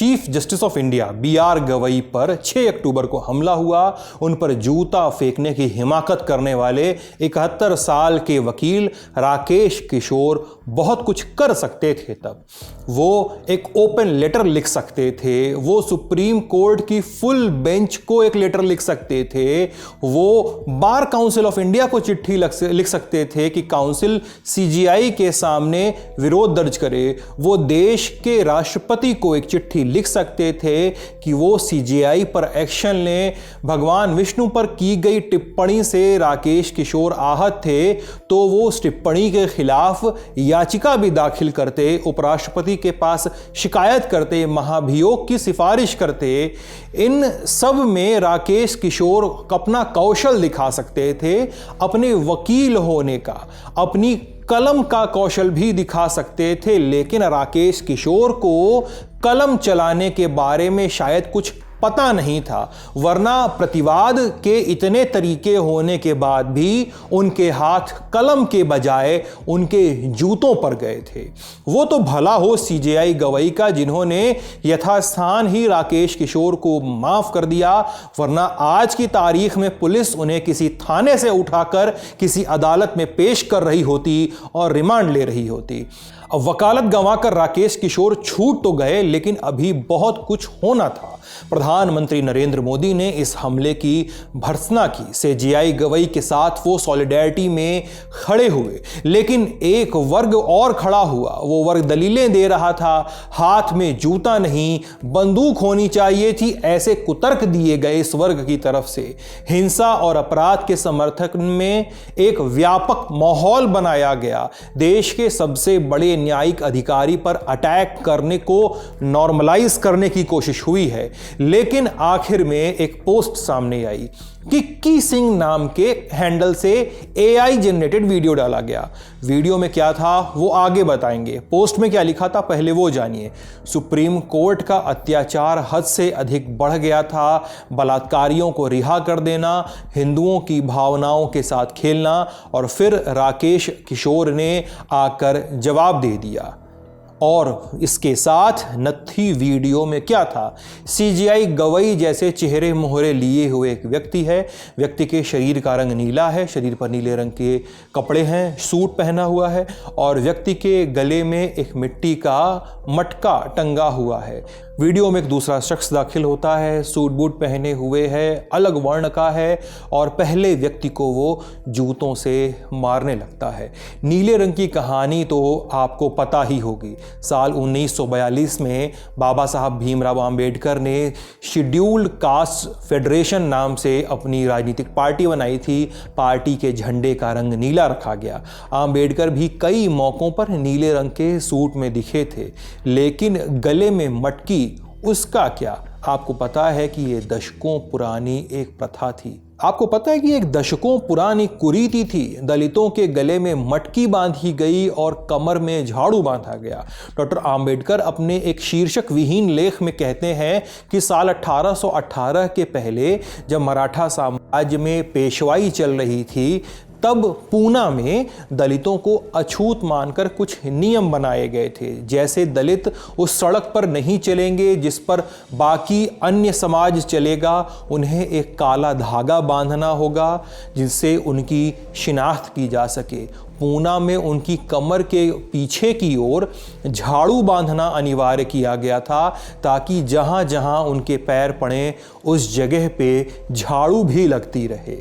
Chief justice of India BR Gavai पर 6 अक्टूबर को हमला हुआ। उन पर जूता फेंकने की हिमाकत करने वाले 71 साल के वकील राकेश किशोर बहुत कुछ कर सकते थे। तब वो एक ओपन लेटर लिख सकते थे, वो सुप्रीम कोर्ट की फुल बेंच को एक लेटर लिख सकते थे, वो बार काउंसिल ऑफ इंडिया को चिट्ठी लिख सकते थे कि काउंसिल CGI के सामने विरोध दर्ज करे, वो देश के राष्ट्रपति को एक चिट्ठी लिख सकते थे कि वो CGI पर एक्शन लें। भगवान विष्णु पर की गई टिप्पणी से राकेश किशोर आहत थे तो वो उस टिप्पणी के खिलाफ याचिका भी दाखिल करते, उपराष्ट्रपति के पास शिकायत करते, महाभियोग की सिफारिश करते। इन सब में राकेश किशोर अपना कौशल दिखा सकते थे, अपने वकील होने का, अपनी कलम का कौशल भी दिखा सकते थे। लेकिन राकेश किशोर को कलम चलाने के बारे में शायद कुछ पता नहीं था, वरना प्रतिवाद के इतने तरीके होने के बाद भी उनके हाथ कलम के बजाय उनके जूतों पर गए थे। वो तो भला हो CGI गवई का जिन्होंने यथास्थान ही राकेश किशोर को माफ कर दिया, वरना आज की तारीख में पुलिस उन्हें किसी थाने से उठाकर किसी अदालत में पेश कर रही होती और रिमांड ले रही होती। अब वकालत गंवाकर राकेश किशोर छूट तो गए, लेकिन अभी बहुत कुछ होना था। प्रधानमंत्री नरेंद्र मोदी ने इस हमले की भर्त्सना की। CGI गवई के साथ वो सॉलिडेरिटी में खड़े हुए, लेकिन एक वर्ग और खड़ा हुआ। वो वर्ग दलीलें दे रहा था, हाथ में जूता नहीं बंदूक होनी चाहिए थी, ऐसे कुतर्क दिए गए इस वर्ग की तरफ से। हिंसा और अपराध के समर्थन में एक व्यापक माहौल बनाया गया। देश के सबसे बड़े न्यायिक अधिकारी पर अटैक करने को नॉर्मलाइज करने की कोशिश हुई है। लेकिन आखिर में एक पोस्ट सामने आई, किक्की सिंह नाम के हैंडल से AI जनरेटेड वीडियो डाला गया। वीडियो में क्या था वो आगे बताएंगे। पोस्ट में क्या लिखा था पहले वो जानिए। सुप्रीम कोर्ट का अत्याचार हद से अधिक बढ़ गया था, बलात्कारियों को रिहा कर देना, हिंदुओं की भावनाओं के साथ खेलना, और फिर राकेश किशोर ने आकर जवाब दे दिया। और इसके साथ नत्थी वीडियो में क्या था, CGI गवई जैसे चेहरे मोहरे लिए हुए एक व्यक्ति है। व्यक्ति के शरीर का रंग नीला है, शरीर पर नीले रंग के कपड़े हैं, सूट पहना हुआ है, और व्यक्ति के गले में एक मिट्टी का मटका टंगा हुआ है। वीडियो में एक दूसरा शख्स दाखिल होता है, सूट बूट पहने हुए है, अलग वर्ण का है, और पहले व्यक्ति को वो जूतों से मारने लगता है। नीले रंग की कहानी तो आपको पता ही होगी। साल 1942 में बाबा साहब भीमराव अंबेडकर ने शेड्यूल्ड कास्ट फेडरेशन नाम से अपनी राजनीतिक पार्टी बनाई थी। पार्टी के झंडे का रंग नीला रखा गया। अंबेडकर भी कई मौकों पर नीले रंग के सूट में दिखे थे, लेकिन गले में मटकी, उसका क्या? आपको पता है कि ये दशकों पुरानी एक प्रथा थी। आपको पता है कि एक दशकों पुरानी कुरीति थी। दलितों के गले में मटकी बांधी गई और कमर में झाड़ू बांधा गया। डॉक्टर आम्बेडकर अपने एक शीर्षक विहीन लेख में कहते हैं कि साल 1818 के पहले जब मराठा साम्राज्य में पेशवाई चल रही थी, तब पूना में दलितों को अछूत मानकर कुछ नियम बनाए गए थे। जैसे दलित उस सड़क पर नहीं चलेंगे जिस पर बाकी अन्य समाज चलेगा, उन्हें एक काला धागा बांधना होगा जिससे उनकी शिनाख्त की जा सके। पूना में उनकी कमर के पीछे की ओर झाड़ू बांधना अनिवार्य किया गया था, ताकि जहां जहां उनके पैर पड़े उस जगह पे झाड़ू भी लगती रहे।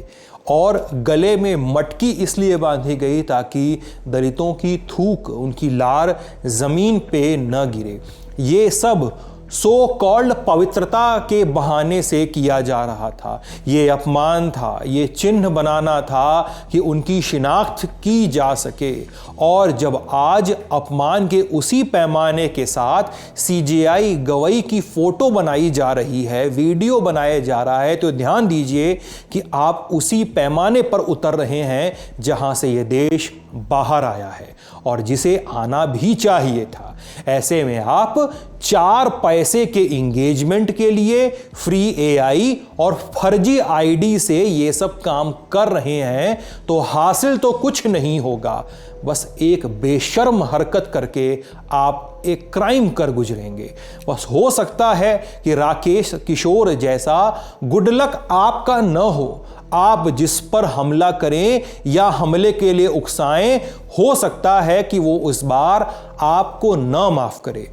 और गले में मटकी इसलिए बांधी गई ताकि दलितों की थूक, उनकी लार जमीन पे न गिरे। ये सब सो कॉल्ड पवित्रता के बहाने से किया जा रहा था। ये अपमान था, ये चिन्ह बनाना था कि उनकी शिनाख्त की जा सके। और जब आज अपमान के उसी पैमाने के साथ CGI गवई की फोटो बनाई जा रही है, वीडियो बनाया जा रहा है, तो ध्यान दीजिए कि आप उसी पैमाने पर उतर रहे हैं जहां से ये देश बाहर आया है और जिसे आना भी चाहिए था। ऐसे में आप 4 पैसे के इंगेजमेंट के लिए फ्री AI और फर्जी ID से ये सब काम कर रहे हैं, तो हासिल तो कुछ नहीं होगा, बस एक बेशर्म हरकत करके आप एक क्राइम कर गुजरेंगे। बस हो सकता है कि राकेश किशोर जैसा गुड लक आपका न हो। आप जिस पर हमला करें या हमले के लिए उकसाएं, हो सकता है कि वो इस बार आपको न माफ करे।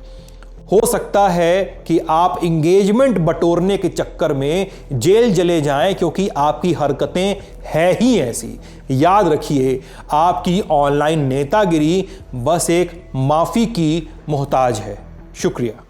हो सकता है कि आप इंगेजमेंट बटोरने के चक्कर में जेल चले जाएं, क्योंकि आपकी हरकतें हैं ही ऐसी। याद रखिए, आपकी ऑनलाइन नेतागिरी बस एक माफ़ी की मोहताज है। शुक्रिया।